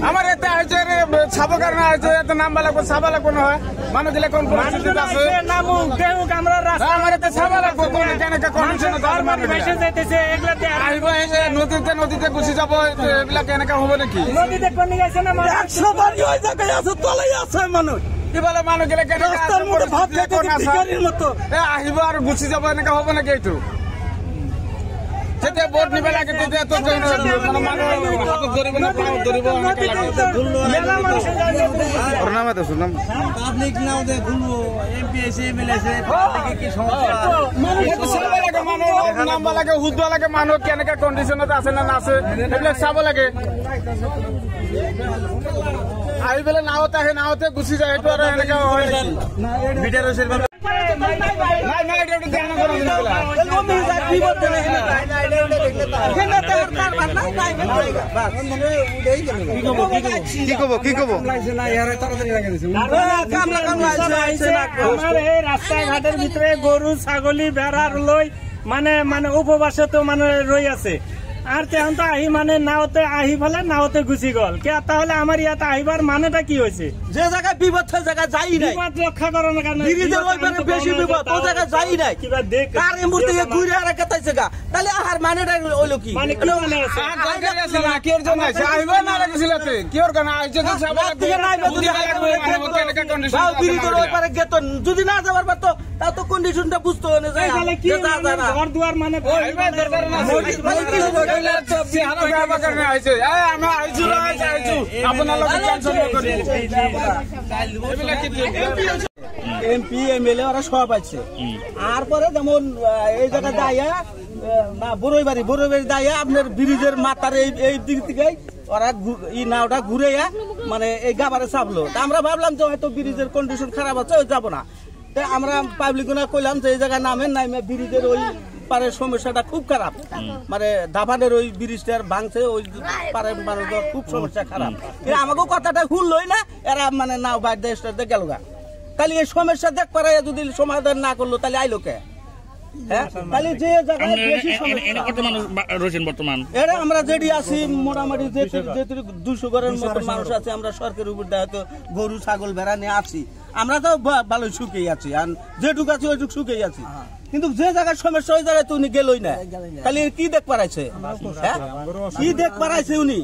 আমার এতে হয়েছে ছাবো কারণে হয়েছে এত নাম লাগবো ছাবা লাগবো না হয় মানুষ দিলে কোন আমার এতে ছাবা লাগবো নদীতে নদীতে গুছি যাবো এগুলা কেনেকা হবো নাকি নদীতে কোনি গেছে না 100 বার ওই জায়গায় আছে তলাই আছে মানুষ কি বলে মানুষ গেলে কেন রাস্তার মধ্যে ভাত খাইতে ভিখারির মতো আহিব আর গুছি যাবো এনেকা হবো নাকি একটু সেটা ভোট নিবে লাগে তেতে এত মানে মানুষ হাত ধরিব না পাও ধরিব অনেক লাগে মেলা মানুষ প্রণাম তো শুনলাম পাবলিক নাও দে ভুলবো এমপি এসে এমএলএ এসে পাবলিক কি সমস্যা মানুষ সব লাগে মানুষ নাম লাগে হুদবা লাগে মানুষ কেনেকা কন্ডিশনত আছে না আছে এগুলা সব লাগে আই বেলে নাওতে হে নাওতে গুছি যায় এটো আর এনেকা হয় ভিডিও রসের নাই নাই এটা ধ্যান করুন দিলা নদী যায় বিপদ দেলে রাস্তাঘাটের ভিতরে গরু ছাগলী বেড়ার লই মানে মানে উপবাসে তো মানে রই আছে আর তেমন তো আহি মানে নাওতে আহি ফেলে নাওতে গুছি গল কে তাহলে আমার ইয়াতে আহিবার মানেটা কি হয়েছে যে জায়গায় বিপদ সে জায়গায় যাই নাই বিপদ রক্ষা করার কারণে বেশি বিপদ ও জায়গায় যাই নাই কার এই মুহূর্তে ঘুরে আর কেতাইছে গা তাহলে আর মানেটা হইলো কি মানে কি মানে আছে দরকার আছে না কি এর জন্য আছে আহিবা না লাগছিলতে কি ওর কারণে আইছে তো সব দিকে নাই যদি লাগবে কেনেকা কন্ডিশন বিরিদের ওই পারে গেত যদি না যাবার পারতো তা তো কন্ডিশনটা বুঝতে হবে না তাহলে কি ঘর দুয়ার মানে আহিবা দরকার না এমপি এমএলএ ওরা সব আছে আর পরে যেমন এই জায়গায় দাইয়া না বড়ই বাড়ি দাইয়া আপনার ব্রিজের মাথার এই দিক থেকে ওরা এই নাওটা ঘুরে মানে এই গাবারে চাপলো আমরা ভাবলাম যে হয়তো ব্রিজের কন্ডিশন খারাপ আছে ওই যাবো না আমরা পাবলিক কইলাম যে এই জায়গায় নামেন নামে ব্রিজের ওই পারের সমস্যাটা খুব খারাপ মানে দাফানের ওই ব্রিজটার ভাঙছে ওই পারের মানুষ খুব সমস্যা খারাপ আমাকেও কথাটা শুনলই না এরা মানে নাও বাইর দেশটা গেল গা তাহলে এই সমস্যা দেখ পারে যদি সমাধান না করলো তাহলে আইলো কে তাহলে যে জায়গায় বেশি সমস্যা এরা আমরা যেটি আছি মোটামুটি যে 200 ঘরের মতো মানুষ আছে আমরা সরকারের উপর হয়তো গরু ছাগল ভেড়া নিয়ে আছি আমরা তো ভালো সুখেই আছি আর যেটুকু আছি ওইটুকু সুখেই আছি কিন্তু যে জায়গায় সমস্যা ওই জায়গায় তো উনি গেলই না তাহলে কি দেখ পারাইছে কি দেখ পারাইছে উনি